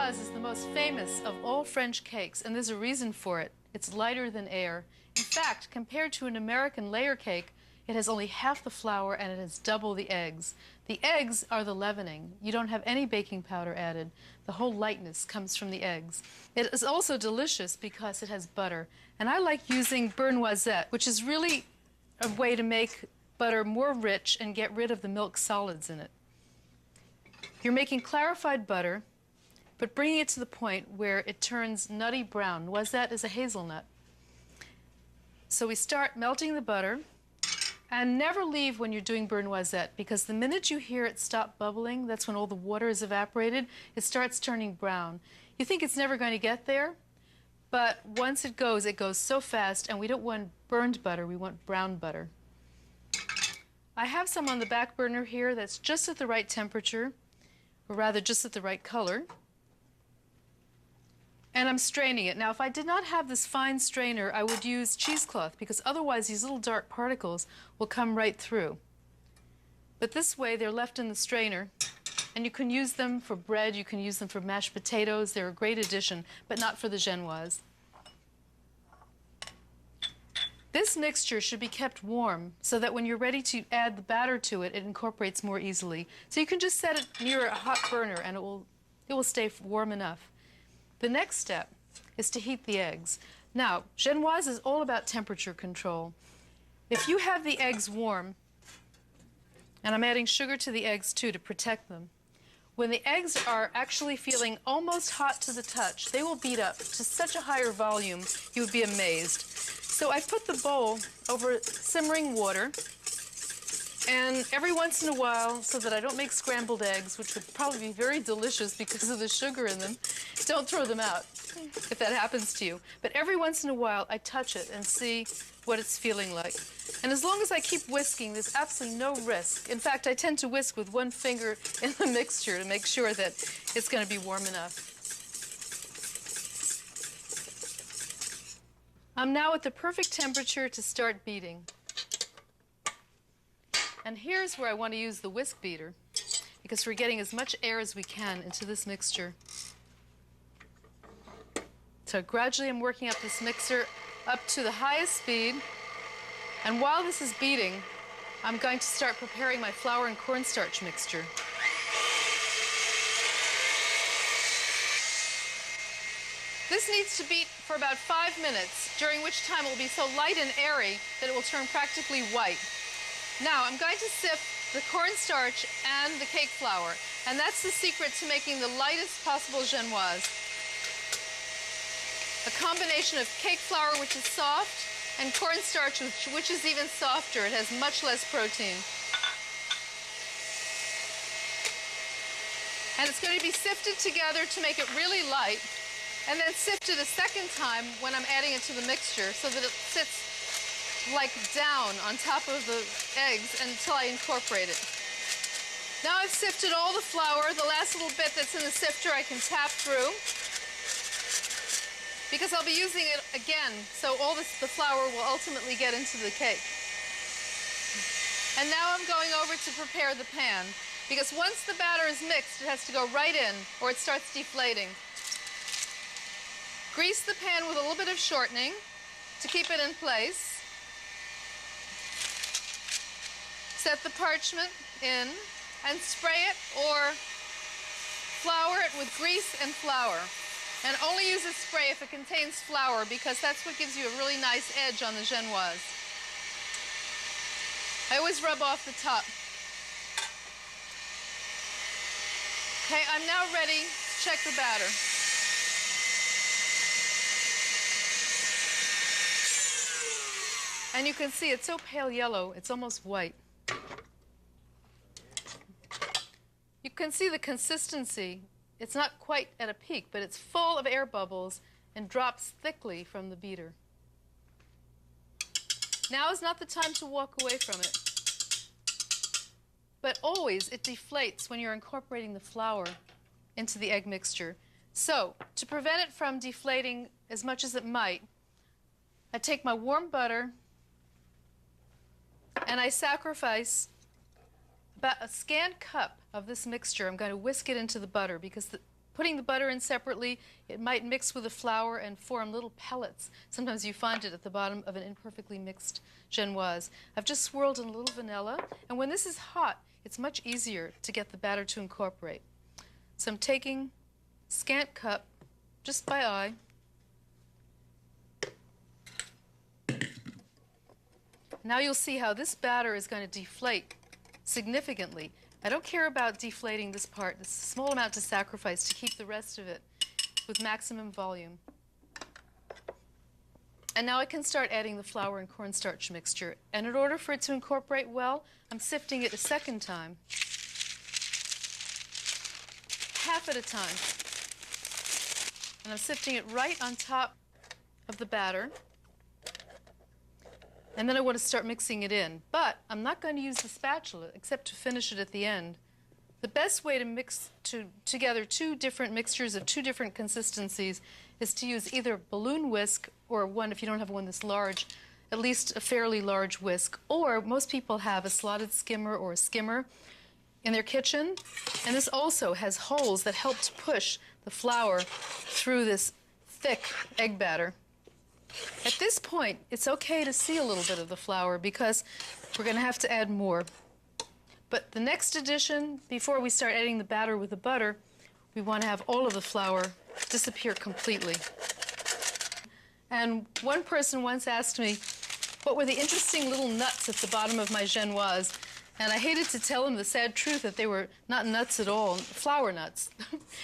Genoise is the most famous of all French cakes, and there's a reason for it. It's lighter than air. In fact, compared to an American layer cake, it has only half the flour and it has double the eggs. The eggs are the leavening. You don't have any baking powder added. The whole lightness comes from the eggs. It is also delicious because it has butter. And I like using Beranbaum, which is really a way to make butter more rich and get rid of the milk solids in it. You're making clarified butter, but bringing it to the point where it turns nutty brown. Noisette is a hazelnut. So we start melting the butter, and never leave when you're doing Noisette, because the minute you hear it stop bubbling, that's when all the water is evaporated, it starts turning brown. You think it's never going to get there, but once it goes so fast, and we don't want burned butter, we want brown butter. I have some on the back burner here that's just at the right temperature, or rather just at the right color. And I'm straining it. Now, if I did not have this fine strainer, I would use cheesecloth, because otherwise these little dark particles will come right through. But this way, they're left in the strainer, and you can use them for bread, you can use them for mashed potatoes. They're a great addition, but not for the Genoise. This mixture should be kept warm so that when you're ready to add the batter to it, it incorporates more easily. So you can just set it near a hot burner and it will stay warm enough. The next step is to heat the eggs. Now, Genoise is all about temperature control. If you have the eggs warm, and I'm adding sugar to the eggs too to protect them, when the eggs are actually feeling almost hot to the touch, they will beat up to such a higher volume you would be amazed. So I put the bowl over simmering water, and every once in a while, so that I don't make scrambled eggs, which would probably be very delicious because of the sugar in them, don't throw them out if that happens to you. But every once in a while, I touch it and see what it's feeling like. And as long as I keep whisking, there's absolutely no risk. In fact, I tend to whisk with one finger in the mixture to make sure that it's going to be warm enough. I'm now at the perfect temperature to start beating. And here's where I want to use the whisk beater, because we're getting as much air as we can into this mixture. So gradually I'm working up this mixer up to the highest speed. And while this is beating, I'm going to start preparing my flour and cornstarch mixture. This needs to beat for about 5 minutes, during which time it will be so light and airy that it will turn practically white. Now, I'm going to sift the cornstarch and the cake flour, and that's the secret to making the lightest possible Genoise. A combination of cake flour, which is soft, and cornstarch, which is even softer. It has much less protein. And it's going to be sifted together to make it really light, and then sifted a second time when I'm adding it to the mixture so that it sits like down on top of the eggs until I incorporate it. Now I've sifted all the flour. The last little bit that's in the sifter I can tap through, because I'll be using it again, so all the flour will ultimately get into the cake. And now I'm going over to prepare the pan, because once the batter is mixed, it has to go right in or it starts deflating. Grease the pan with a little bit of shortening to keep it in place. Set the parchment in and spray it or flour it with grease and flour. And only use a spray if it contains flour, because that's what gives you a really nice edge on the Genoise. I always rub off the top. Okay, I'm now ready to check the batter. And you can see it's so pale yellow, it's almost white. You can see the consistency. It's not quite at a peak, but it's full of air bubbles and drops thickly from the beater. Now is not the time to walk away from it. But always it deflates when you're incorporating the flour into the egg mixture. So, to prevent it from deflating as much as it might, I take my warm butter and I sacrifice about a scant cup of this mixture. I'm going to whisk it into the butter, because putting the butter in separately, it might mix with the flour and form little pellets. Sometimes you find it at the bottom of an imperfectly mixed Genoise. I've just swirled in a little vanilla, and when this is hot, it's much easier to get the batter to incorporate. So I'm taking a scant cup, just by eye. Now you'll see how this batter is going to deflate significantly. I don't care about deflating this part. It's a small amount to sacrifice to keep the rest of it with maximum volume. And now I can start adding the flour and cornstarch mixture. And in order for it to incorporate well, I'm sifting it a second time, half at a time. And I'm sifting it right on top of the batter. And then I want to start mixing it in. But I'm not going to use the spatula except to finish it at the end. The best way to mix together two different mixtures of two different consistencies is to use either balloon whisk, or one, if you don't have one this large, at least a fairly large whisk, or most people have a slotted skimmer or a skimmer in their kitchen. And this also has holes that help to push the flour through this thick egg batter. At this point, it's okay to see a little bit of the flour because we're going to have to add more. But the next addition, before we start adding the batter with the butter, we want to have all of the flour disappear completely. And one person once asked me, what were the interesting little nuts at the bottom of my Genoise? And I hated to tell him the sad truth that they were not nuts at all, flour nuts,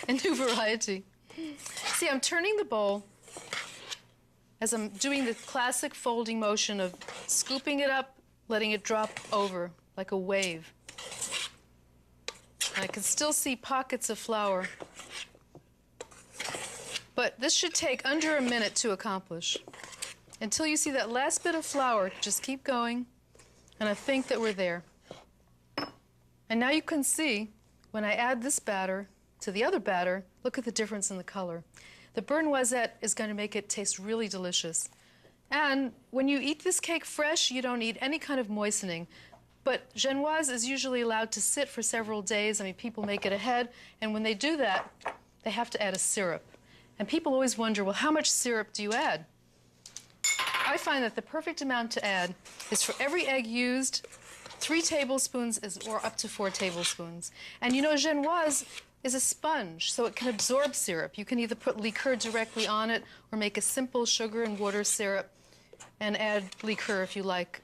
a new variety. See, I'm turning the bowl as I'm doing the classic folding motion of scooping it up, letting it drop over like a wave. And I can still see pockets of flour. But this should take under a minute to accomplish. Until you see that last bit of flour, just keep going, and I think that we're there. And now you can see, when I add this batter to the other batter, look at the difference in the color. The burnt noisette is going to make it taste really delicious. And when you eat this cake fresh, you don't need any kind of moistening. But Genoise is usually allowed to sit for several days. I mean, people make it ahead, and when they do that, they have to add a syrup. And people always wonder, well, how much syrup do you add? I find that the perfect amount to add is for every egg used, 3 tablespoons or up to 4 tablespoons. And you know, Genoise is a sponge, so it can absorb syrup. You can either put liqueur directly on it or make a simple sugar and water syrup and add liqueur if you like